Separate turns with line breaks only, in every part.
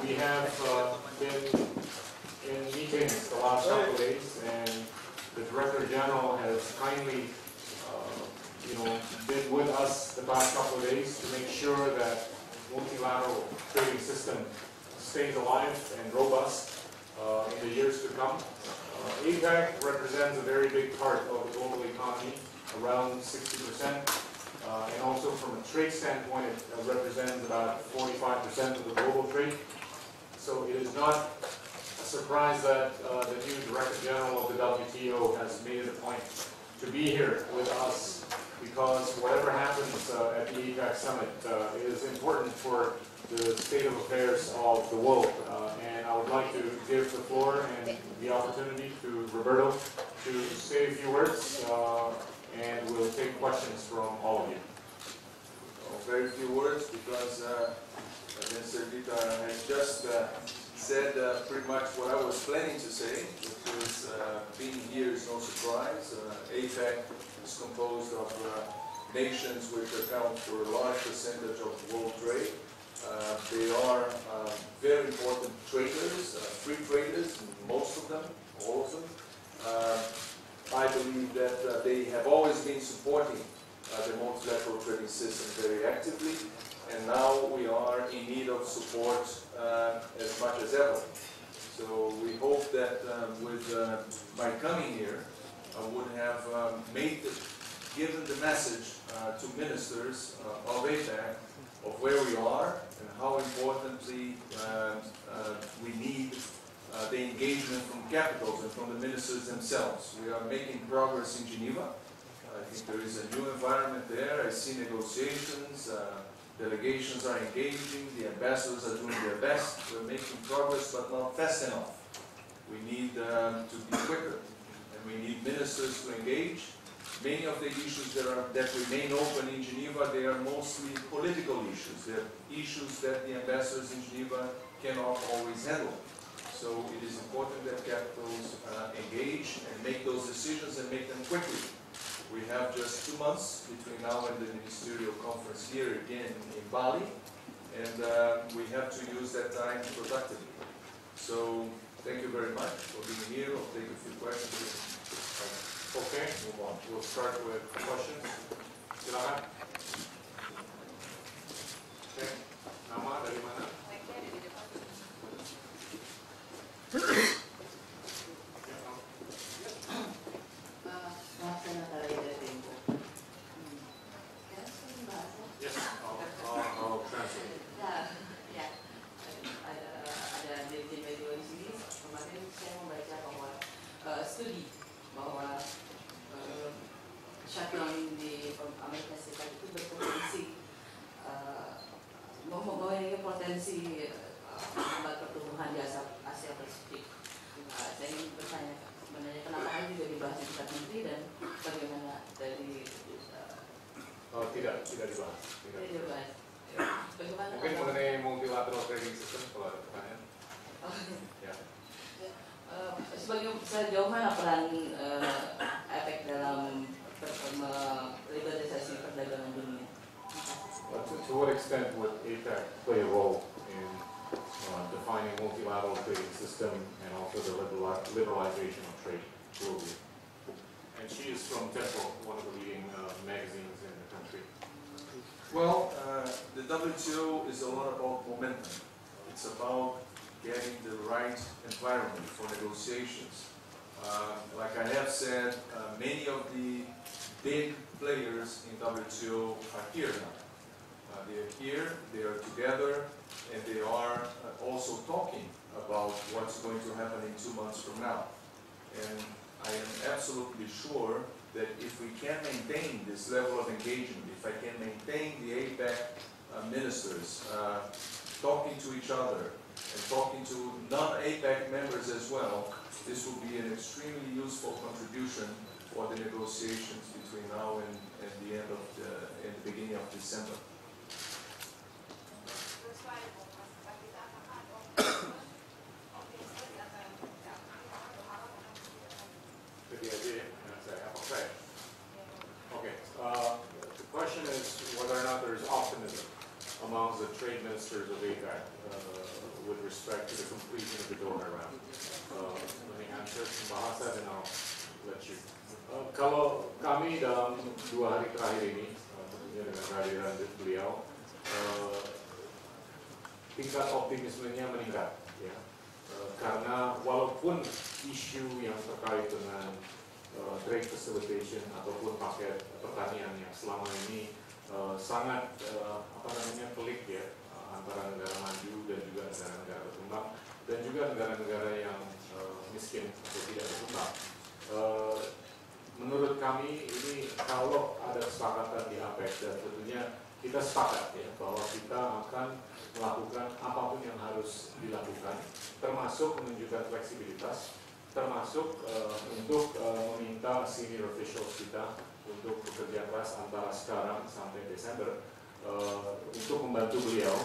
We have been in meetings the last couple of days, and the Director General has kindly been with us the past couple of days to make sure that multilateral trading system stays alive and robust in the years to come. APEC represents a very big part of the global economy, around 60%, and also from a trade standpoint, it represents about 45% of the global trade. So it is not a surprise that the new Director General of the WTO has made it a point to be here with us, because whatever happens at the APEC summit is important for the state of affairs of the world. And I would like to give the floor and the opportunity to Roberto to say a few words, and we'll take questions from all of you.
Very few words, because Mr. Gita has just said pretty much what I was planning to say, which is being here is no surprise. APEC is composed of nations which account for a large percentage of world trade. They are very important traders, free traders, most of them, all of them. I believe that they have always been supporting the multilateral trading system very actively, and now we are in need of support as much as ever. So we hope that with my coming here, I would have given the message to ministers of APEC of where we are and how importantly we need the engagement from capitals and from the ministers themselves. We are making progress in Geneva. I think there is a new environment there. I see negotiations, delegations are engaging, the ambassadors are doing their best. We're making progress, but not fast enough. We need to be quicker, and we need ministers to engage. Many of the issues that remain open in Geneva, they are mostly political issues. They're issues that the ambassadors in Geneva cannot always handle. So it is important that capitals engage and make those decisions and make them quickly. We have just 2 months between now and the ministerial conference here again in Bali, and we have to use that time productively. So thank you very much for being here. I'll take a few questions.
Okay, move on. We'll start with questions. Silakan. Okay. Nama dari mana? Yes, I'll translate.
Ada dirjen media di sini. Kemarin saya membaca bahwa studi bahwa shutdown di Amerika Serikat itu berpotensi mempunyai potensi menghambat pertumbuhan di Asia Pasifik. Saya ingin bertanya sebenarnya kenapa hal juga dibahas di tingkat menteri dan bagaimana dari
tidak dibahas.
Tidak dibahas. Bagaimana?
Mungkin mengenai multilateral trading system kalau ada pertanyaan. Ya.
Sejauh mana peran APEC dalam liberalisasi perdagangan dunia?
To what extent would APEC play a role in defining multilateral trading system and also the liberalization of trade globally? And she is from Tempo, one of the leading magazines in the country.
Well, the WTO is a lot about momentum. It's about getting the right environment for negotiations. Like I have said, many of the big players in WTO are here now. They are here, they are together, and they are also talking about what's going to happen in 2 months from now. And I am absolutely sure that if we can maintain this level of engagement, if I can maintain the APEC ministers talking to each other and talking to non-APEC members as well, this will be an extremely useful contribution for the negotiations between now and the end of the beginning of December.
Okay. The question is whether or not there is optimism among the trade ministers of APEC with respect to the completion of the Doha round. Let me answer in bahasa dan I'll let you. Kalau kami dalam 2 hari terakhir ini, tentunya dengan kehadiran beliau, tingkat optimismenya meningkat, ya. Karena walaupun isu yang terkait dengan trade facilitation ataupun paket pertanian yang selama ini sangat pelik ya, antara negara maju dan juga negara-negara berkembang dan juga negara-negara yang miskin atau tidak berkembang. Menurut kami ini kalau ada kesepakatan di APEC, dan tentunya kita sepakat ya bahwa kita akan melakukan apapun yang harus dilakukan, termasuk menunjukkan fleksibilitas, termasuk untuk meminta senior officials kita untuk bekerja keras antara sekarang sampai Desember untuk membantu beliau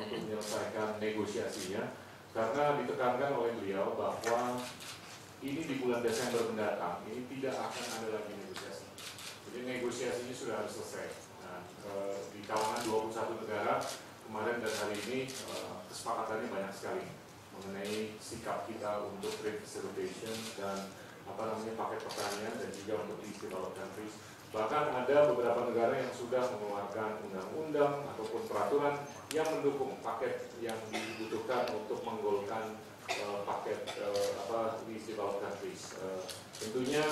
untuk menyelesaikan negosiasinya, karena ditekankan oleh beliau bahwa ini di bulan Desember mendatang ini tidak akan ada lagi negosiasi. Jadi negosiasinya sudah harus selesai. Nah, di kalangan 21 negara kemarin dan hari ini kesepakatannya banyak sekali mengenai sikap kita untuk trade facilitation dan paket pertanian dan juga untuk least developed countries. Bahkan ada beberapa negara yang sudah mengeluarkan undang-undang ataupun peraturan yang mendukung paket yang dibutuhkan untuk menggolkan paket least developed countries. Tentunya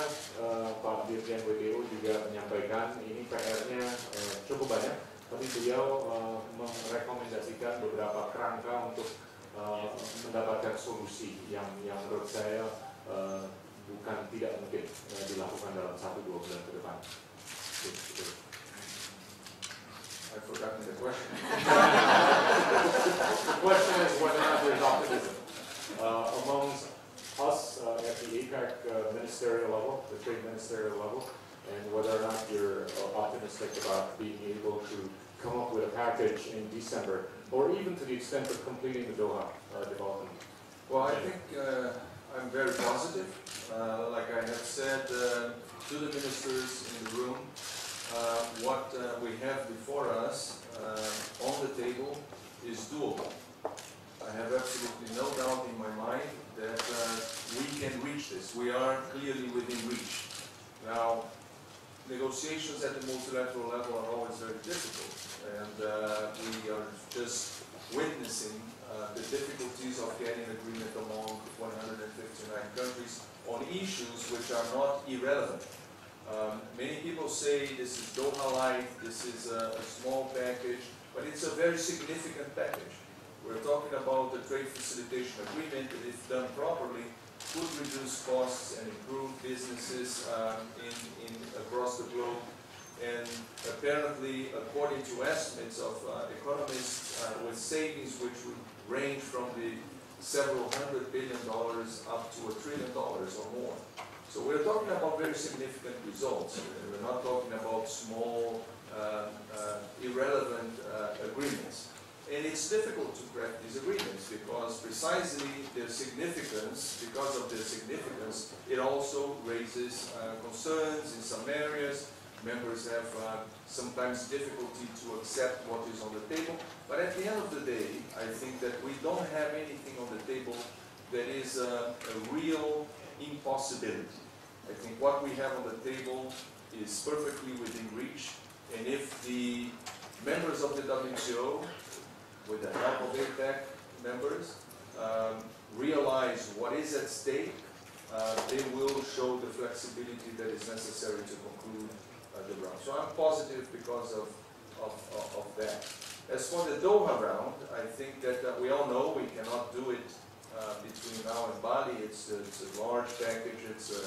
Pak Dirjen WTO juga menyampaikan ini PR-nya cukup banyak, tapi beliau merekomendasikan beberapa kerangka untuk mendapatkan solusi yang menurut saya bukan tidak mungkin dilakukan dalam 1-2 bulan ke depan.
I forgot the question.
The question is whether or not there's optimism amongst us at the APEC ministerial level, the trade ministerial level, and whether or not you're optimistic about being able to come up with a package in December, or even to the extent of completing the Doha development.
Well, I think I'm very positive. Like I have said to the ministers in the room, what we have before us on the table is doable. I have absolutely no doubt in my mind that we can reach this. We are clearly within reach. Now, negotiations at the multilateral level are always very difficult, and we are just witnessing the difficulties of getting agreement among 159 countries on issues which are not irrelevant. Many people say this is Doha Light, this is a small package, but it's a very significant package. We're talking about the trade facilitation agreement that, if done properly, could reduce costs and improve businesses across the globe. And apparently, according to estimates of economists, with savings which would range from the several $100 billion up to $1 trillion or more. So we're talking about very significant results. We're not talking about small, irrelevant agreements. And it's difficult to craft these agreements because precisely their significance, because of their significance, it also raises concerns in some areas. Members have sometimes difficulty to accept what is on the table. But at the end of the day, I think that we don't have anything on the table that is a real impossibility. I think what we have on the table is perfectly within reach. And if the members of the WTO, with the help of APEC members, realize what is at stake, they will show the flexibility that is necessary to conclude the round. So I'm positive because of that. As for the Doha round, I think that we all know we cannot do it between now and Bali. It's a large package, it's a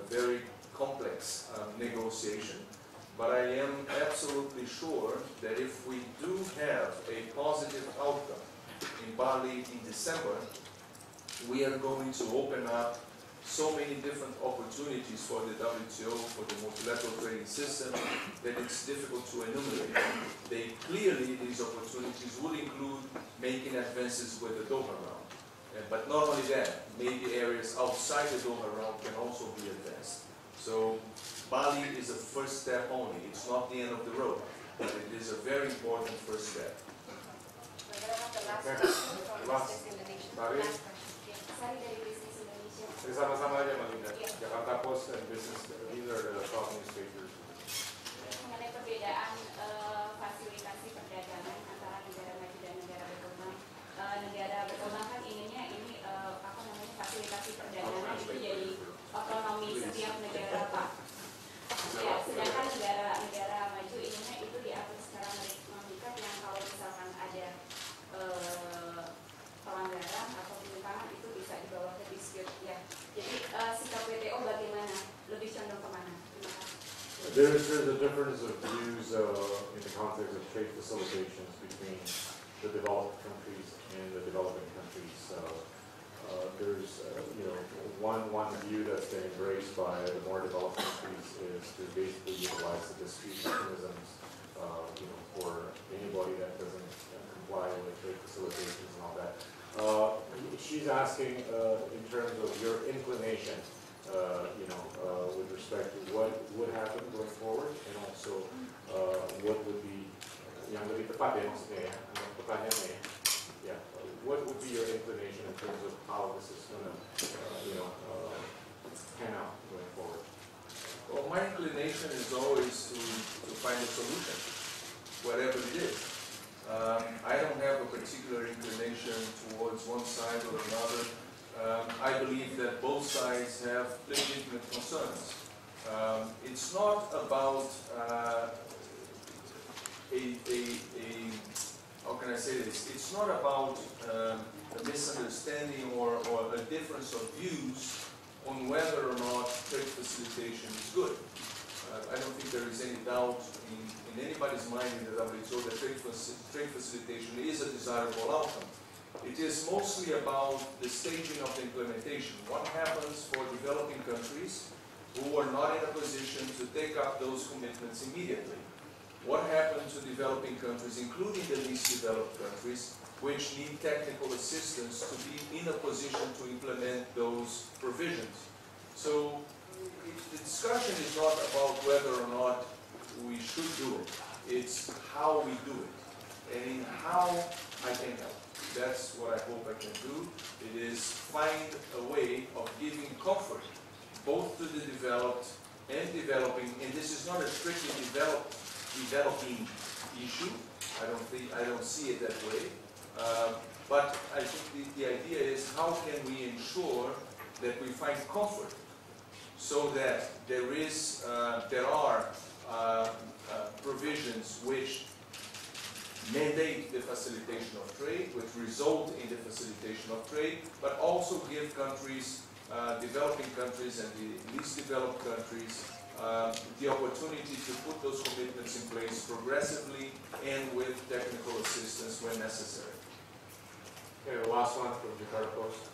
very complex negotiation. But I am absolutely sure that if we do have a positive outcome in Bali in December, we are going to open up so many different opportunities for the WTO, for the multilateral trading system, that it's difficult to enumerate. Clearly, these opportunities will include making advances with the Doha round. But not only that, maybe areas outside the Doha round can also be advanced. So Bali is a first step only. It's not the end of the road, but it is a very important first step.
We're going to have the last question from Mr.
Sari,
Sari dari Bisnis Indonesia.
sama-sama aja Mbak Gita. Jakarta Post and Business, these are the top newspapers.
Mengenai perbedaan fasilitasi perdagangan antara negara maju dan negara berkembang. Negara berkembang kan inginnya ini fasilitasi perdagangan itu jadi otonomi setiap negara, Pak. Ya, sedangkan negara maju inginnya itu diatur secara mengikat yang kalau misalkan ada pelanggaran atau penyimpangan itu bisa dibawa ke dispute ya. Jadi sikap WTO bagaimana? Lebih condong kemana? Terima kasih.
There's a difference of views in the context of trade facilitations between the developed countries and the developing countries. There's one view that's been embraced by the more developed countries is to basically utilize the dispute mechanisms, for anybody that doesn't comply with trade facilitations and all that. She's asking in terms of your inclination, with respect to what would happen going forward, and also what would be, yang lebih tepat ya maksudnya ya, pertanyaannya ya. Yeah, what would be your inclination in terms of how this is going to, pan out going forward?
Well, my inclination is always to find a solution, whatever it is. I don't have a particular inclination towards one side or another. I believe that both sides have legitimate concerns. It's not about how can I say this? It's not about a misunderstanding or a difference of views on whether or not trade facilitation is good. I don't think there is any doubt in anybody's mind in the WTO that trade facilitation is a desirable outcome. It is mostly about the staging of the implementation. What happens for developing countries who are not in a position to take up those commitments immediately? What happens to developing countries, including the least developed countries, which need technical assistance to be in a position to implement those provisions? So the discussion is not about whether or not we should do it. It's how we do it. And in how I can help. That's what I hope I can do. It is find a way of giving comfort both to the developed and developing, and this is not a strictly developing issue. I don't see it that way. But I think the idea is how can we ensure that we find comfort so that there are provisions which mandate the facilitation of trade, which result in the facilitation of trade, but also give countries, developing countries and the least developed countries, the opportunity to put those commitments in place progressively and with technical assistance when necessary.
Okay, the last one from Jakarta Post.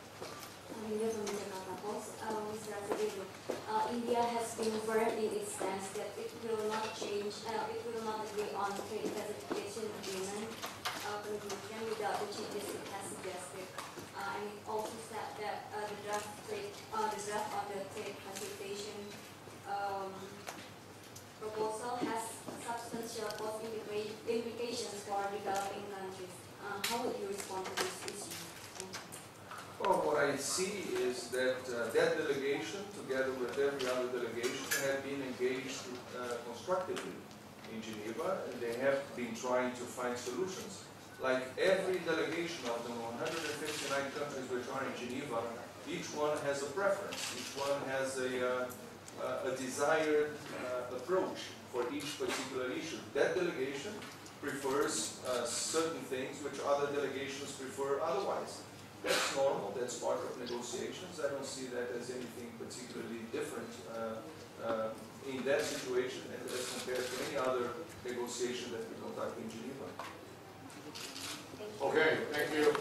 India from Jakarta Post. Mr. Azevedo, India has been firm in its stance that it will not change, it will not agree on trade facilitation agreement conclusion without the changes it has suggested. And it also said that the draft on the trade facilitation proposal has substantial cost implications for developing countries. How would you respond to this issue?
Well, what I see is that that delegation, together with every other delegation, have been engaged constructively in Geneva, and they have been trying to find solutions. Like every delegation of the 159 countries which are in Geneva, each one has a preference, each one has a desired approach for each particular issue. That delegation prefers certain things which other delegations prefer otherwise. That's normal, that's part of negotiations. I don't see that as anything particularly different in that situation and as compared to any other negotiation that we conduct in Geneva.
Okay, thank you.